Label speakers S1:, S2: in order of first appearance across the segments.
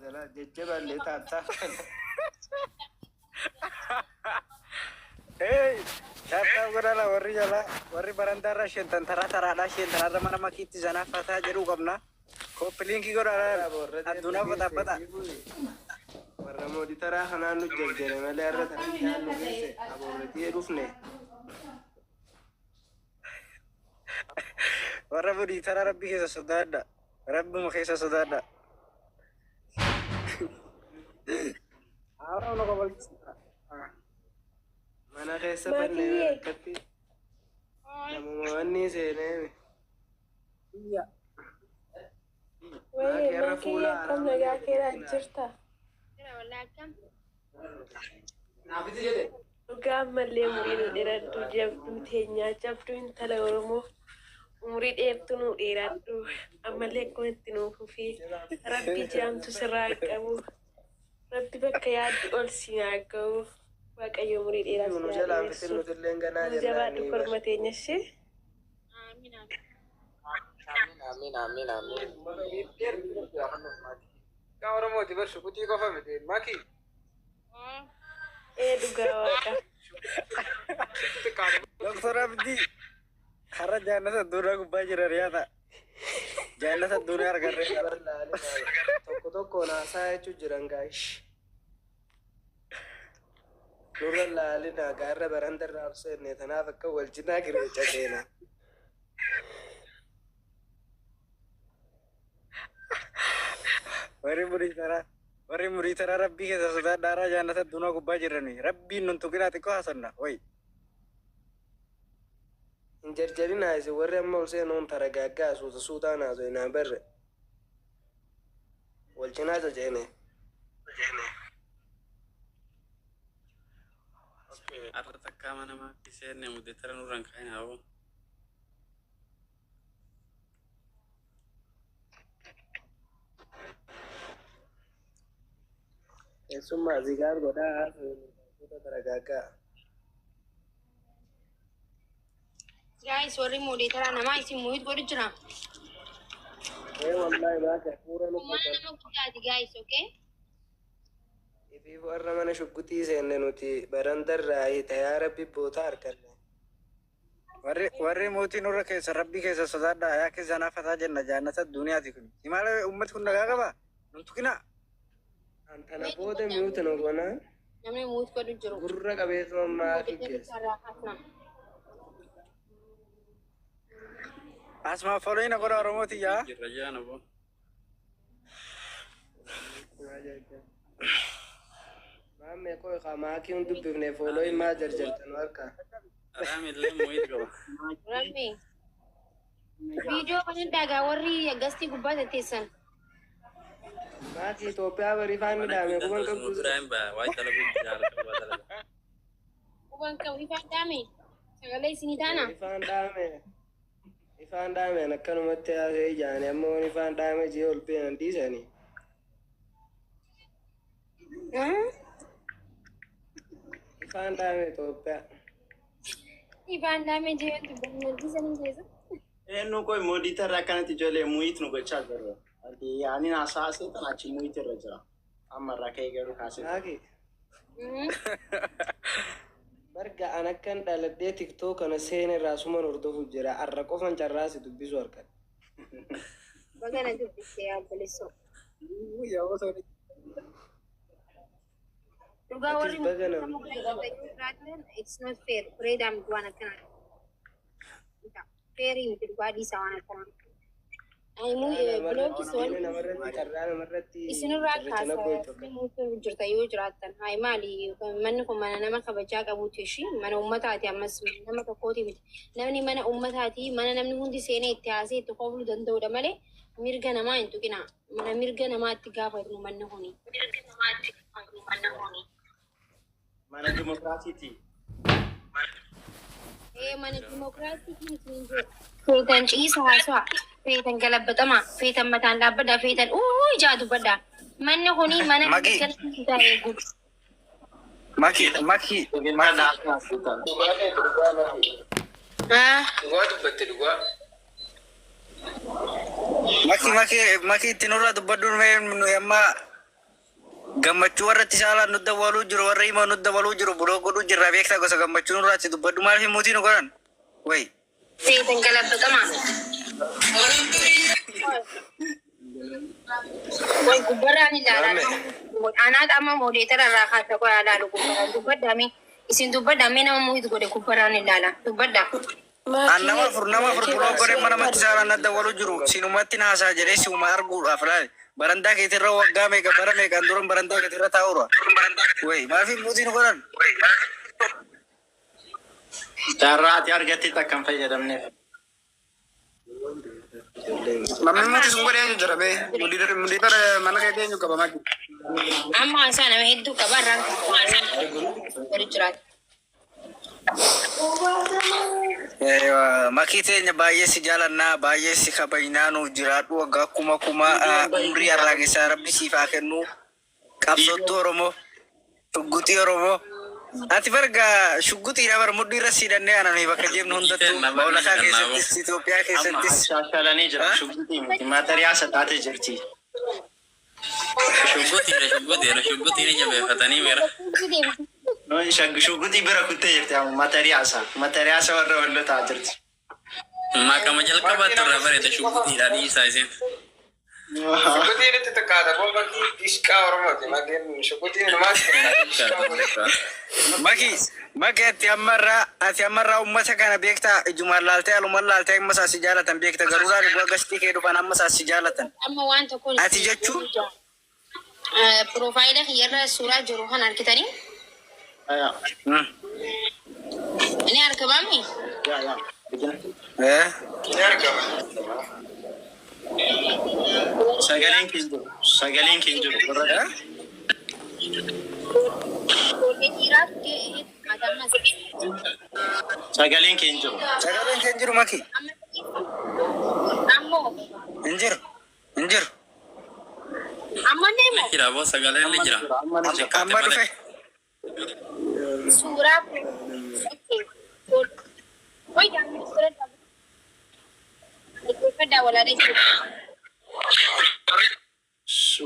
S1: Zala jajjaba illee taataaf.
S2: Taataaf godhala warri jala warri barandaarra shentan taraadha shentanarra mana makiitti zanaafataa jedhuu qabna. Koppiliinkii godhala addunyaa batabbata.
S1: Warra moodii taraa kanaan nu jajjare malee irra taraa nu geesse abooletii dhufne.
S2: Warra moodii taraa rabbi keessa sodaadha. Rabbuma keessa sodaadha. Ahora uno como
S1: Mana keessa bannee akkatti namuma wanni seenee.
S3: Wayii makiyyee akkam nagaa keeraa jirta? Dhugaa ammallee umurii nu dheeradhu jabduu teenyaa jabduu intala Oromoo umurii dheertuu nu dheeradhu ammallee akkuma itti nuuf fi rabbi jaamtu sirraa qabu rabbi bakka yaaddu ol si haa ga'u waaqayyo umurii dheeraa si haa dheeressu nu jabaadhu korma teenyashee.
S2: Amin. Kau orang mau tiba sukuti kau faham itu, maki.
S3: Dhugaa waaqa.
S2: Dokter Abdi, karena jangan satu gubbaa jira riata. Jangan satu harga riata.
S1: Tokko naasaa jechuun jiran guys. Dura laalina gaarra baranda irraa obseenne tanaaf akka wal cinaa gireecha keena.
S2: Warri murii taraa rabbii keessa sodaadhaa jaannata addunyaa gubbaa jirani. Rabbiin nun tuqinaa xiqqoo haasanna. Wayi.
S1: Hin jarjarinaa isin warri amma ol seenuun tara gaaggaa suutaa naasoo hinaa barre. Wal cinaa jajeene.
S4: Arra takkaa mana maatii seenne mudee tara nurraan kaa'in haa'u.
S1: Keessummaa zigaar godhaa suuta tara gaaggaa.
S5: Guys, warri moodii taraa namaa isin muhit godhu jira.
S1: Wallahi baaka fuura nu
S5: Mana nama guddaati guys, okay?
S1: Ifi warra mana shuggutii seenne nuti barandarraa tayaa rabbi bootaa harkanne.
S2: Warri mootii nurra keessa rabbii keessa sodaadhaa yaa keessa naafataa jenna jaannata duniyaati kun. Himaala ummati kun nagaa qaba. Nun tuqinaa.
S1: Antana booda mi'uuta nu goonaa.
S5: Namni muhit godhu jiru.
S1: Gurra qabeetu ammaa kiggeessa.
S2: Asmaa followiin godha Oromooti yaa.
S4: Jirra jaana boo.
S1: Maamme koo qaamaakii hundi bifne followiin maa jarjartan harkaa.
S4: Araamillee muhit qaba.
S5: Rabbi. Viidiyoo kana dhagaa warri gastii gubbaa teessan.
S1: Maatii Itoophiyaa barifaan midhaame kuban qabdu.
S4: Ibrahim baa waa'ee dalaguu jaalatu waa dalaga.
S5: Kuban qabu ifaan dhaame. Sagalee isinii taana.
S1: Ifaan dhaameen akkanumatti haasa'ee jaane ammoo ifaan dhaame jee ol beenan dhiisanii. Ifaan dhaame Itoophiyaa.
S5: Ifaan dhaame jee wanti bannaddiisanii keessa.
S6: Nu koi moodii tarraa akkanatti ijoollee muuyit nu gochaa jirru. Yaani haasaa seetan achi muuyit irra jira. Amma irraa ka'ee garuu kaasee.
S1: Naaki. Barga an akkan dhaladhee tiktoo kana seena irraa suman hordofuuf jira. Arra qofan carraasi dubbisu harkan.
S5: Bagana dubbistee yaabbalessoo. Dhugaa warri it's not fair. Freedom waan akkanaa. Fairy miti dhugaa dhiisaa waan akkanaa. Isinirraa kaasaa jirta yoo jiraattan hayi maali manni kun mana nama kabajaa qabuuti ishii mana ummataati ammas nama tokkooti miti namni mana ummataati mana namni hundi seenee itti haasee itti qoflu danda'udha malee mirga namaa hin tuqina mana mirga namaatti gaafatu manni kuni.
S6: Mana dimokiraasiiti.
S5: Mana dimokiraasiiti miti hin jiru. Feetan ciisa haasawaa. Feetan galabbatamaa, feetan mataan dhaabbadaa, feetan ijaatu baddaa. Manni kuni mana mirga eeguudha.
S2: Maki.
S1: Dhugaa dubbatte dhugaa.
S2: Maki ittiin irraa dubbadduun amma gammachuu warratti saalaan nu dabaluu jiru warri himaa nu dabaluu jiru buloo godhuu jirra beektaa gosa gammachuu nurraatti dubbadhu maal fi muutii nu godhan way
S5: Seetan galabatama. Wai gubbaraan ilaalaa. Anaat amma moodeetara irraa kaasa qoyaa ilaalu gubbaraan dubbaddaame. Isin dubbaddaame nama muhitu godhe gubbaraan ilaalaa. Dubbaddaa.
S2: nama fur buloo godhe mana matti saalaan na dabaluu jiru sinumatti naasaa jedhee siuma arguudhaaf laale barandaa keetirra waggaa meeqa bara meeqaan duran barandaa keetirra taa'uura way maal fi muutii nu godhan
S6: Carraati argatti takkan fayyadamneef.
S7: Namni muutii sun godhee jira bee mudiitara mana keetii eenyu qaba maqi.
S5: Amma isaa nama hedduu qaba irraan gadi jiraata.
S2: makii teenya baay'ee si jaalannaa baay'ee si kabajnaa nuuf jiraadhu waggaa kuma umrii arraageessaa rabbi siif haa kennu qabsottuu Oromoo shugguxii Oromoo ati barga shugguxiidha bar mudhii irra siidhannee aananii bakka jeemnu hundattuu maulakaa keessattis Itoophiyaa keessattis
S6: Shaakalanii jira shugguxii miti maatariyaa sataatee jirti.
S4: Shuggutiin jabeeffatanii meera.
S6: Shugguxii bira kuttee jirti matariyaasa warra wallotaa jirti.
S4: Maqama jalqabaatti irraa bareeda shugguutiidhaan isaa isin.
S7: Shukutiin itti takkaata bombakii ishqaa Oromooti maqeen shukutiin
S2: Maki ati ammarraa ummata kana beektaa ijumaan laaltee alumaan laaltee amma isaas si jaalatan beekta garuuraa dhuguu gastii kee dhufan amma isaas si jaalatan.
S5: Amma waan tokkoon
S2: Ati jechuun
S5: profaayila kiyyarra suuraa jiru kan argitanii? Ini argamami?
S6: Sagaleen keenya jiru. Sagaleen keenya jiru.
S2: sagaleen kee hin jiru Maki? Hin jiru.
S5: Amma nemo
S4: Jira boo sagaleen ni jira.
S2: Amma dhufe.
S5: suuraa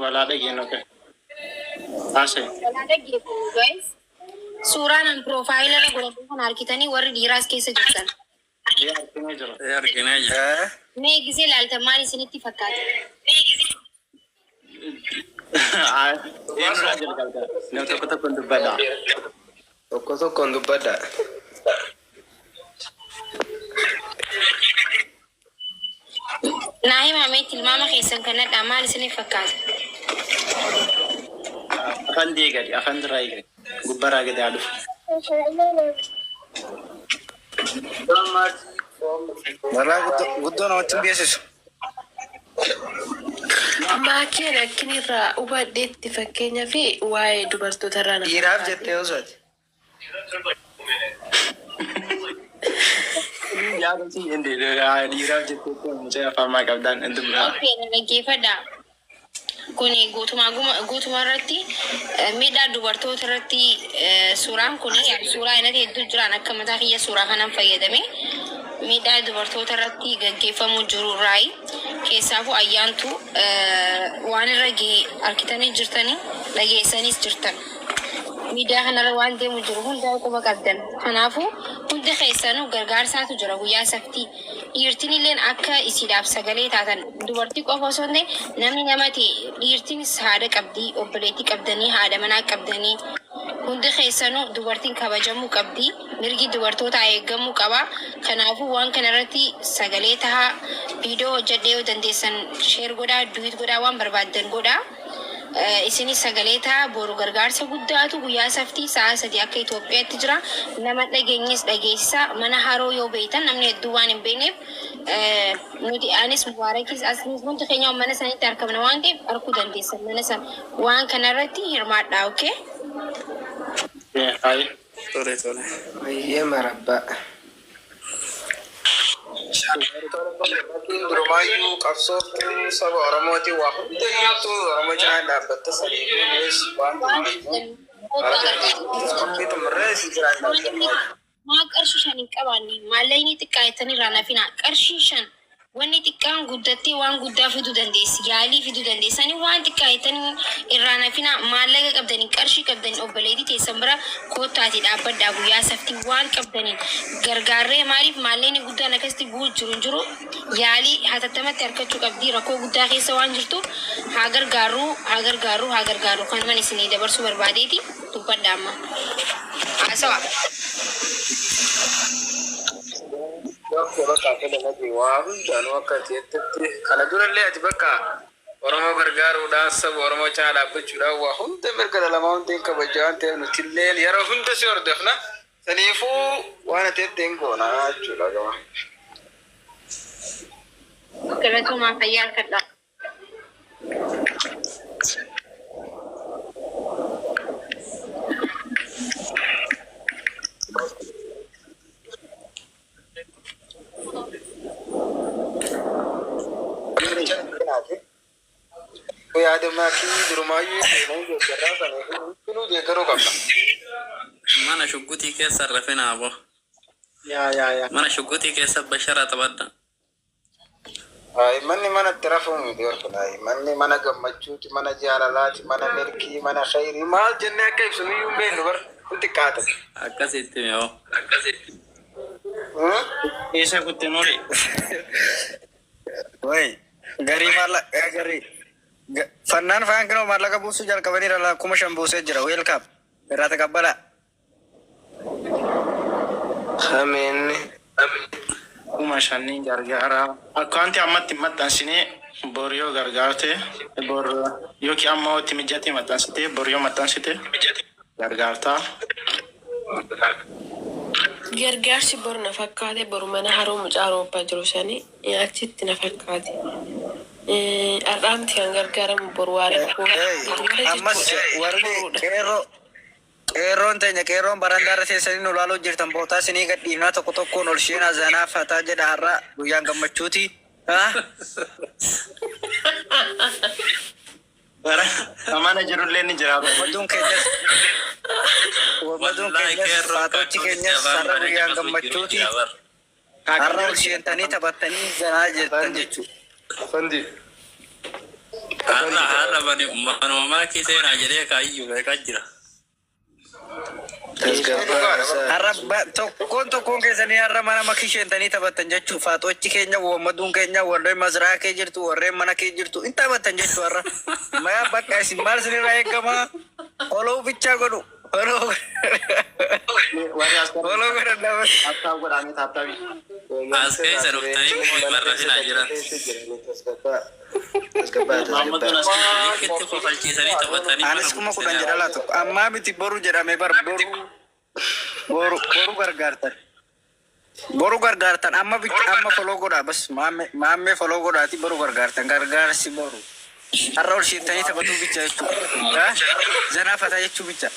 S6: Walaadha geenu kee. Taasise.
S5: suuraan an profaayila irra godhatu kan argitanii warri dhiiraas keessa jirtan.
S4: Arginaa jira.
S5: Mee gisee laaltan maal isinitti fakkaata?
S6: Eenyurraa jalqabda? Nama tokko tokkoon dubbadha.
S7: tokkoon dubbadha.
S5: Naa himamee tilmaama keessan kanadha maal isiniif fakkaata?
S6: Afaan deegadi, afaan duraa eegadi. Gubbaraa gadi haa dhufu.
S2: Walaa guddoo namatti hin beeksisu.
S3: Maakii rakkinirraa hubadheetti fakkeenyaa fi waa'ee dubartoota irraa nama.
S1: Dhiiraaf jettee osooti.
S6: Dhiiraaf jettee mucaa afaan maa qabdaan
S5: Dhaggeeffadha. Kun guutummaa irratti miidhaa dubartoota irratti suuraan kun suuraa inati hedduu jiran akka mataa kiyya suuraa kanaan fayyadame miidhaa dubartoota irratti gaggeeffamuu jiru irraayi keessaafuu ayyaantu waan irra gahee argitanii jirtanii dhageessaniis jirtan. Miidiyaa kanarra waan deemu jiru hundaa quba qabdan. Kanaafuu hundi keessanuu gargaarsaatu jira guyyaa saftii. Dhiirtiin illeen akka isiidhaaf sagalee taatan dubartii qofa osoo hin ta'in namni namati dhiirtiinis haadha qabdii obboleettii qabdanii haadha manaa qabdanii hundi keessanuu dubartiin kabajamuu qabdi mirgi dubartoota eegamuu qaba. Kanaafuu waan kanarratti sagalee tahaa viidiyoo hojjedhee yoo dandeessan sheer godhaa duwit godhaa waan barbaaddan godhaa. Isinis sagalee tahaa boru gargaarsa guddaatu guyyaa saftii sa'a 3 akka Itoophiyaatti jira. Nama dhageenyes dhageessisa mana haroo yoo beektan namni hedduu waan hin beekneef nuti anis mubaarakis asnis hundi keenya mana sanitti argamna waan ta'eef arguu dandeessan mana san waan kanarratti hirmaadhaa okay?
S4: Tole.
S1: Baay'ee marabbaa.
S7: Durumaayyuu qabsooftuu saba Oromooti waa hundayyuutu Oromoo cinaa dhaabbatta sadiinis waan tumarree si jiraan
S5: Maa qarshii 5 hin qabaanne maallaqni xiqqaayetan irraa nafina qarshii 5 wanni xiqqaan guddattee waan guddaa fiduu dandeessi. Yaalii fiduu dandeessani waan xiqqaa jettanii irraan hafina maallaqa qabdanii qarshii qabdanii obboleetii teessan bira koottaati dhaabbadhaa guyyaa saftii waan qabdaniin gargaarree maaliif maallaqni guddaan akkasitti bu'u jiru yaalii hatattamatti harkachuu qabdii rakkoo guddaa keessa waan jirtu haa gargaarru kanuman isinii dabarsuu barbaadeeti dubbadhaa amma. Haasawa.
S7: Bakka bakka kana nabi waa hundaanuu akka ta'etti kana durallee ati bakka Oromoo gargaaruudhaan saba Oromoo caalaa dhaabbachuudhaan waa hunda mirga dhala hundaa kabajaa waan ta'eef nuti illee yeroo hunda si hordofna saniifuu waan ta'etti hin goona jechuudha gama.
S5: Galatoomaa fayyaa harkadhaa.
S4: Mana shuggutii keessa rafina abo. Mana shuggutii keessa bashara taphadha.
S7: Manni mana itti rafuun dhiyorfudha. Manni mana gammachuuti, mana jaalalaati, mana milkii, mana khayrii maal jennee akka ibsu nuyyuu hin beeknu bar nuti qaata.
S4: Akkasitti mi'oo.
S6: Isa kutti nuri.
S2: Wai, garii maallaqa garii. Fannaan faan kinoo maallaqa buusuu jalqabaniira 5,000 buusee jira. Welcome. Irraa taqabbala.
S1: Hameen.
S6: 5,000 gargaara. Akkaanti ammatti maxxansinee boriyoo gargaarte bor yookiin amma itti mijjatee maxxansitee boriyoo maxxansitee gargaarta.
S3: Gargaarsi boru na fakkaate boru mana haroo mucaa roobbaa jiru sanii achitti na fakkaate. Arraamti kan gargaaramu boru waa rakkoo.
S2: Ammas warri qeerroon teenya qeerroon barandaarra teessanii nu laaluu jirtan bootaa isinii gadhiifnaa tokko tokkoon ol isheen azanaa fataa jedha har'a guyyaan gammachuuti.
S6: Amana jirullee ni jira.
S2: Wamaduun keenyas faatochi keenyas har'a guyyaan gammachuuti. Har'a ol isheentanii taphattanii zanaa jettan jechuudha.
S4: Har'a manoomaa keessaa jedhee kaayyuu beekaa jira.
S2: Har'a tokkoon keessanii har'a mana makii isheentanii taphattan jechuudha. Faatochi keenya wamaduun keenya warreen masraa kee jirtu warreen mana kee jirtu in taphattan jechuudha har'a. Mayaa bakka isin maal isinirraa eegama? Oloo bichaa godhu. Oloo godhan dhaban.
S6: Taaptaa godhaanii taaptaa.
S4: As keessa dhuftanii muummaa barreessinaa jiran. Likitti kofalchiisanii taphatanii.
S2: Anis 10,000 jedha laatu. Ammaa miti boru jedhame bar boru gargaartan. Boru gargaartan amma foloo godhaa bas maammee foloo godhaati boru gargaartan gargaarsi boru. Har'a ol isheentanii taphatuu bicha jechuudha. Zanaa fataa jechuu bicha.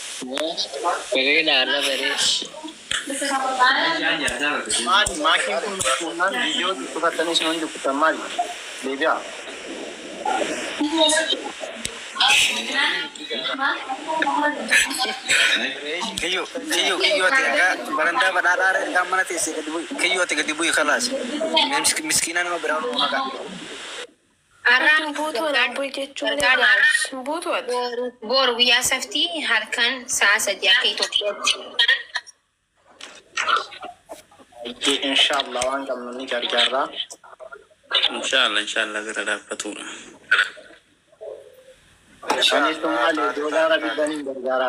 S6: Maali maakiin kun fuunnaan viidiyoo uffatanii sun hundi kutan maali? Deebi'a.
S2: Kiyyoo ati egaa barandaa badhaadhaa ergaa mana teessee gadi bu'i. Kiyyoo ati gadi bu'i kalaas. Miskiina nama biraa ol maqaa.
S5: Arraan
S3: Buutuun
S5: boru guyyaa saftii halkan sa'a 3 akka Itoophiyaatti.
S6: Inshallah waan qabnu ni gargaarra.
S4: Inshallah gara dhaabbatuudha.
S6: Anis maali doolaara biddanii gargaara.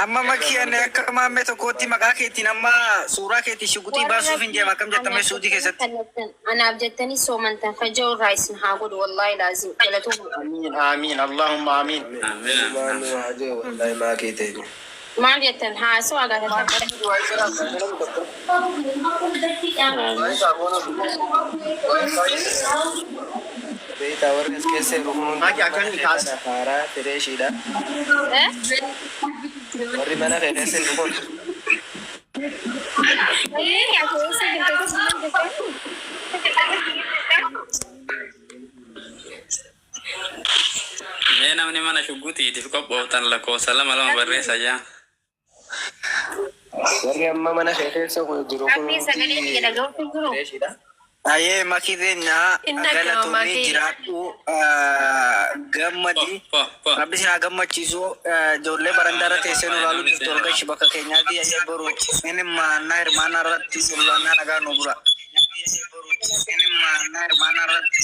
S2: Amma makiyanne akka maammee tokkootti maqaa keetiin amma suuraa keetiin shugguxii baasuuf hin jeema akkam jettame suutii keessatti.
S5: Anaaf jettanii soomantan fajja'u irraa isin haa godhu wallahi laazim galatoomaa.
S6: Amiin Allahumma amiin.
S5: Maal jettan haasoo agaatan.
S1: Beita warga kese rumun.
S6: Maki akan dikas.
S1: Para Teresida. Warri mana kese rumun.
S4: Mee namni mana shugguutiitiif qophootan lakkoofsa lama barreessa jaa.
S1: Warri amma mana kese jiru kun.
S5: Tapi sagalee biyya dhaga'uutu jiru.
S1: Teresida.
S2: Aye makidenya
S3: Inna
S2: agala
S3: gama
S2: tuni
S3: maki.
S2: jiratu gammadi
S4: Po.
S2: rabbi sina gammachiisu ijoollee barandara teessee nu laaluu jirtu ol gashi bakka keenyaatti ayya boru inni maannaa hirmaanaa irratti mul'annaa nagaa nu bura. Inni maannaa hirmaanaa irratti